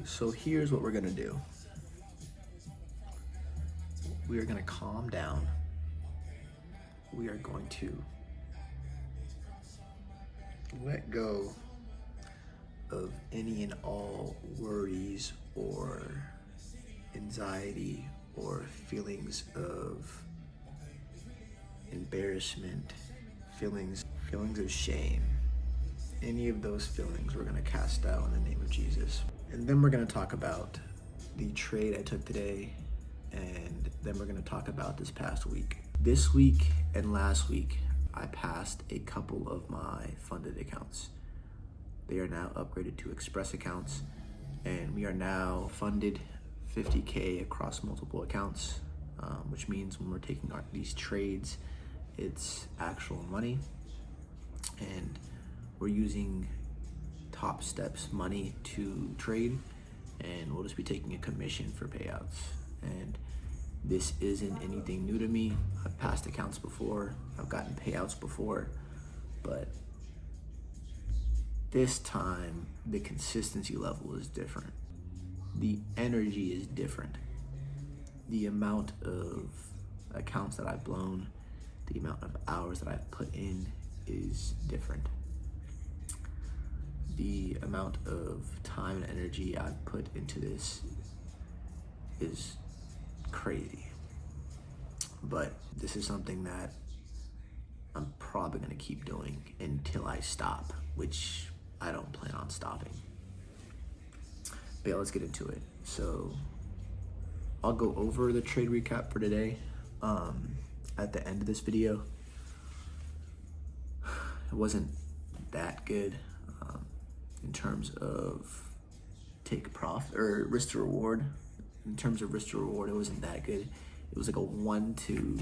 So here's what we're gonna do. We are gonna calm down. We are going to let go of any and all worries or anxiety or feelings of embarrassment, feelings of shame. Any of those feelings we're gonna cast out in the name of Jesus. And then we're gonna talk about the trade I took today, and then we're gonna talk about this past week. This week and last week, I passed a couple of my funded accounts. They are now upgraded to Express accounts, and we are now funded 50K across multiple accounts, which means when we're taking these trades, it's actual money, and we're using Top Steps money to trade, and we'll just be taking a commission for payouts. And this isn't anything new to me. I've passed accounts before, I've gotten payouts before, but this time the consistency level is different. The energy is different. The amount of accounts that I've blown, the amount of hours that I've put in is different. The amount of time and energy I've put into this is crazy. But this is something that I'm probably gonna keep doing until I stop, which I don't plan on stopping. But yeah, let's get into it. So I'll go over the trade recap for today at the end of this video. It wasn't that good in terms of take profit or risk to reward. In terms of risk to reward, it wasn't that good. It was like a 1 to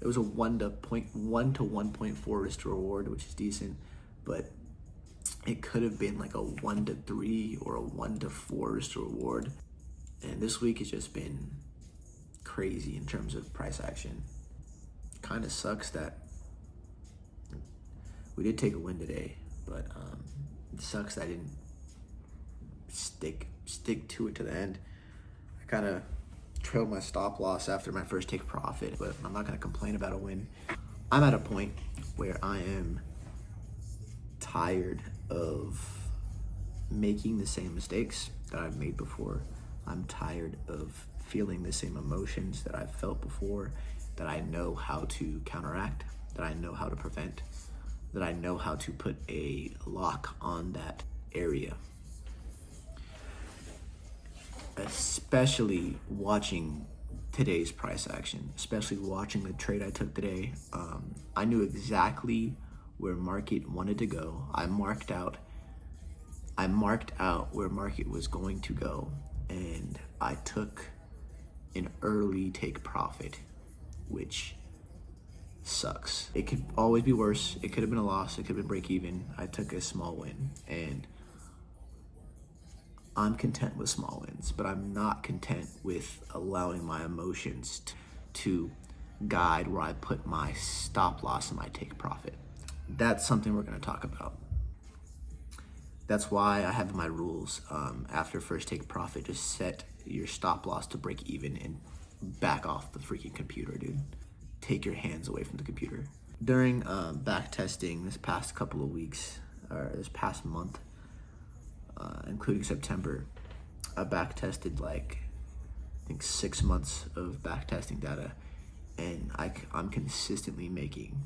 1.4 risk to reward, which is decent, but it could have been like a 1 to 3 or a 1 to 4 risk to reward. And this week has just been crazy in terms of price action. Kind of sucks that we did take a win today, but it sucks that I didn't stick to it to the end. I kind of trailed my stop loss after my first take profit, but I'm not going to complain about a win. I'm at a point where I am tired of making the same mistakes that I've made before. I'm tired of feeling the same emotions that I've felt before, that I know how to counteract, that I know how to prevent, that I know how to put a lock on that area. Especially watching today's price action, especially watching the trade I took today. I knew exactly where market wanted to go. I marked out where market was going to go, and I took an early take profit, which sucks. It could always be worse. It could have been a loss. It could have been break even. I took a small win, and I'm content with small wins, but I'm not content with allowing my emotions to guide where I put my stop loss and my take profit. That's something we're going to talk about. That's why I have my rules. After first take profit, just set your stop loss to break even and back off the freaking computer, dude. Take your hands away from the computer. During back testing this past couple of weeks, or this past month, including September, I back tested like, I think 6 months of back testing data, and I'm consistently making,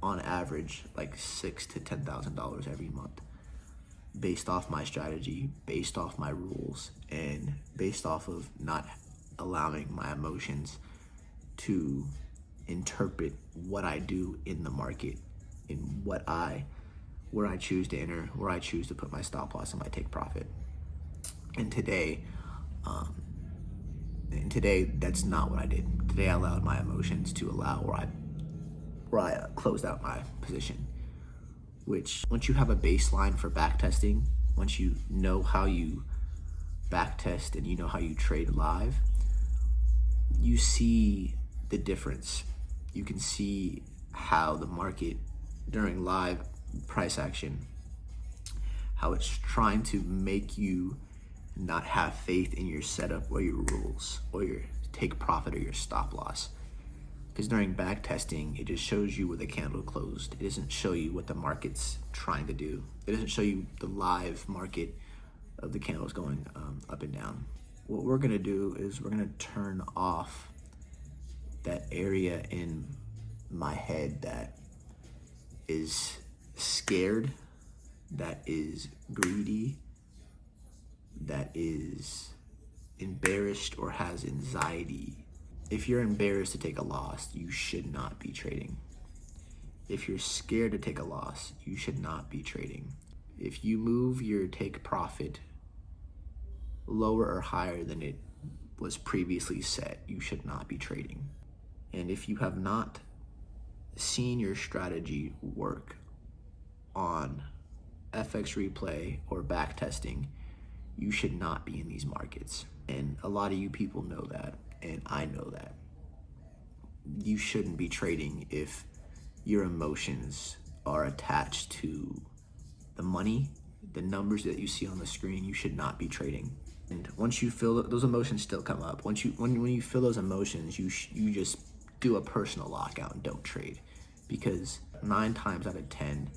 on average, like $6,000 to $10,000 every month, based off my strategy, based off my rules, and based off of not allowing my emotions to interpret what I do in the market, in where I choose to enter, where I choose to put my stop loss and my take profit. And today, that's not what I did. Today I allowed my emotions to allow where I closed out my position. Which, once you have a baseline for back testing, once you know how you back test and you know how you trade live, you see the difference. You can see how the market during live price action, how it's trying to make you not have faith in your setup or your rules or your take profit or your stop loss. Because during back testing, it just shows you where the candle closed. It doesn't show you what the market's trying to do. It doesn't show you the live market of the candles going up and down. What we're gonna do is we're gonna turn off that area in my head that is scared, that is greedy, that is embarrassed or has anxiety. If you're embarrassed to take a loss, you should not be trading. If you're scared to take a loss, you should not be trading. If you move your take profit lower or higher than it was previously set, you should not be trading. And if you have not seen your strategy work on FX replay or back testing, you should not be in these markets. And a lot of you people know that, and I know that. You shouldn't be trading if your emotions are attached to the money, the numbers that you see on the screen. You should not be trading. And once you feel those emotions still come up, when you feel those emotions, you just do a personal lockout and don't trade, because 9 times out of 10,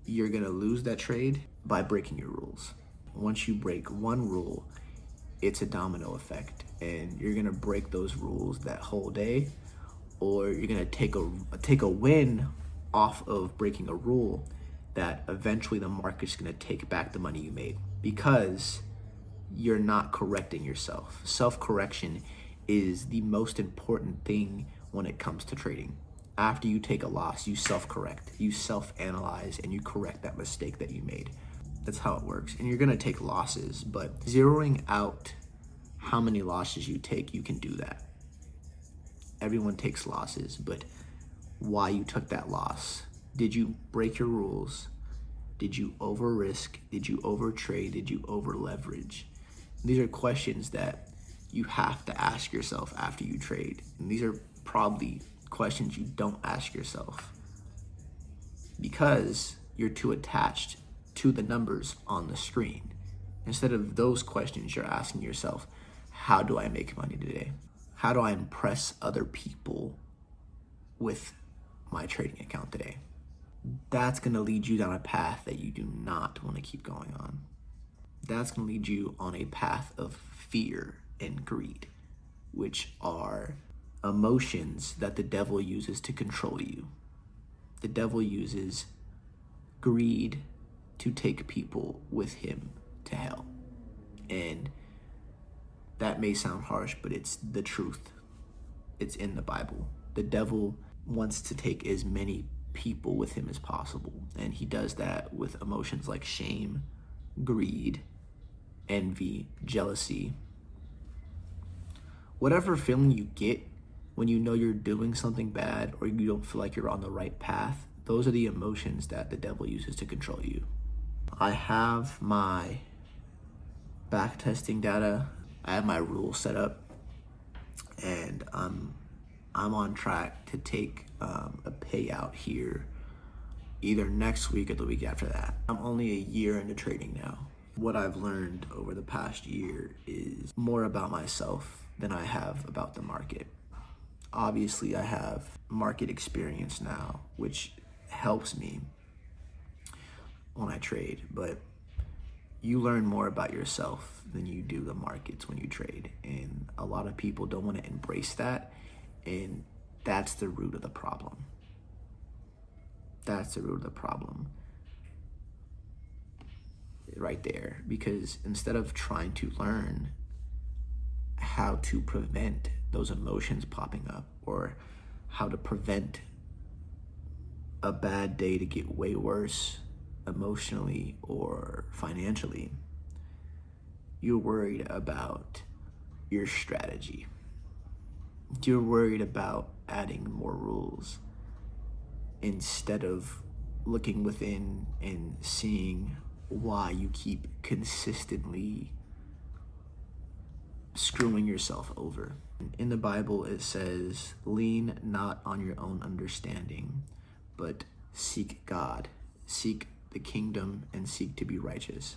you're gonna lose that trade by breaking your rules. Once you break one rule, it's a domino effect, and you're gonna break those rules that whole day, or you're gonna take a win off of breaking a rule that eventually the market's gonna take back the money you made, because you're not correcting yourself. Self-correction is the most important thing when it comes to trading. After you take a loss, you self-correct, you self-analyze, and you correct that mistake that you made. That's how it works. And you're gonna take losses, but zeroing out how many losses you take, you can do that. Everyone takes losses, but why you took that loss? Did you break your rules? Did you over risk? Did you over trade? Did you over leverage? These are questions that you have to ask yourself after you trade. And these are probably questions you don't ask yourself because you're too attached to the numbers on the screen. Instead of those questions, you're asking yourself, how do I make money today? How do I impress other people with my trading account today? That's gonna lead you down a path that you do not wanna keep going on. That's gonna lead you on a path of fear and greed, which are emotions that the devil uses to control you. The devil uses greed to take people with him to hell. And that may sound harsh, but it's the truth. It's in the Bible. The devil wants to take as many people with him as possible. And he does that with emotions like shame, greed, envy, jealousy. Whatever feeling you get when you know you're doing something bad or you don't feel like you're on the right path, those are the emotions that the devil uses to control you. I have my back testing data. I have my rules set up, and I'm on track to take a payout here either next week or the week after that. I'm only a year into trading now. What I've learned over the past year is more about myself than I have about the market. Obviously, I have market experience now, which helps me when I trade, but you learn more about yourself than you do the markets when you trade. And a lot of people don't want to embrace that. And that's the root of the problem. That's the root of the problem right there. Because instead of trying to learn how to prevent those emotions popping up, or how to prevent a bad day to get way worse emotionally or financially, you're worried about your strategy. You're worried about adding more rules instead of looking within and seeing why you keep consistently screwing yourself over. In the Bible, it says, lean not on your own understanding, but seek God. Seek the kingdom and seek to be righteous.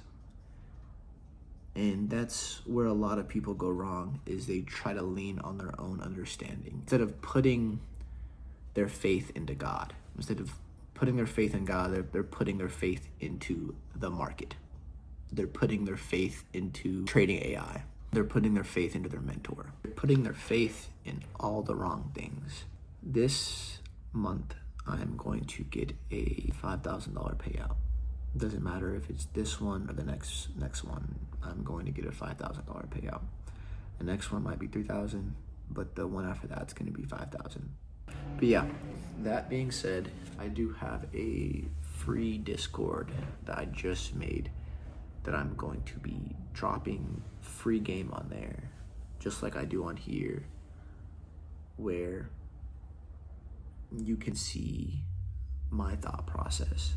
And that's where a lot of people go wrong, is they try to lean on their own understanding. Instead of putting their faith into God, instead of putting their faith in God, they're putting their faith into the market. They're putting their faith into trading AI. They're putting their faith into their mentor. They're putting their faith in all the wrong things. This month, I'm going to get a $5,000 payout. Doesn't matter if it's this one or the next one. I'm going to get a $5,000 payout. The next one might be $3,000, but the one after that's going to be $5,000. But yeah, that being said, I do have a free Discord that I just made that I'm going to be dropping free game on there, just like I do on here, where you can see my thought process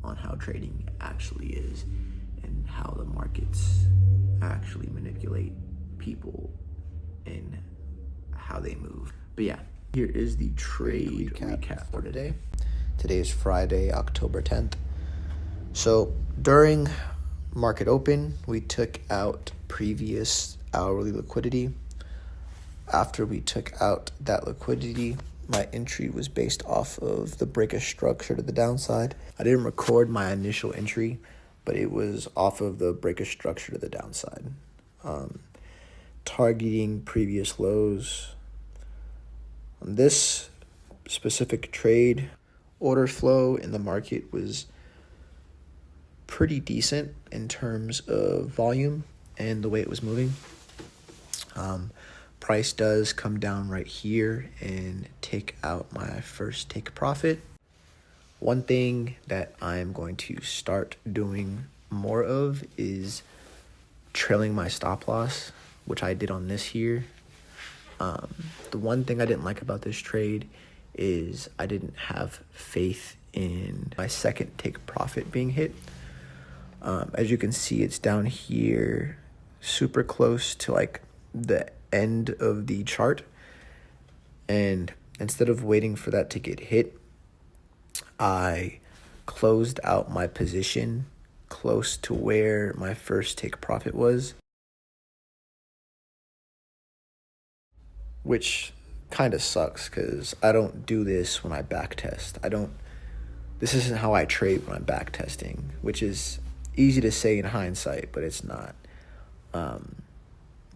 on how trading actually is and how the markets actually manipulate people and how they move. But yeah, here is the trade recap for today. Today is Friday, October 10th. So during market open, we took out previous hourly liquidity. After we took out that liquidity, my entry was based off of the breakish structure to the downside. I didn't record my initial entry, but it was off of the breakish structure to the downside. Targeting previous lows. On this specific trade, order flow in the market was pretty decent in terms of volume and the way it was moving. Price does come down right here and take out my first take profit. One thing that I'm going to start doing more of is trailing my stop loss, which I did on this here. The one thing I didn't like about this trade is I didn't have faith in my second take profit being hit. As you can see, it's down here, super close to like the end of the chart. And instead of waiting for that to get hit, I closed out my position close to where my first take profit was, which kind of sucks because I don't do this when I backtest. This isn't how I trade when I'm backtesting, which is easy to say in hindsight, but it's not.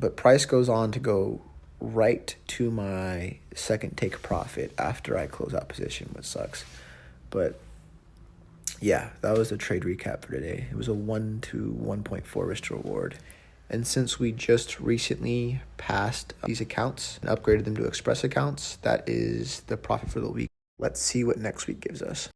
But price goes on to go right to my second take profit after I close out position, which sucks. But yeah, that was the trade recap for today. It was a 1 to 1.4 risk to reward. And since we just recently passed these accounts and upgraded them to Express accounts, that is the profit for the week. Let's see what next week gives us.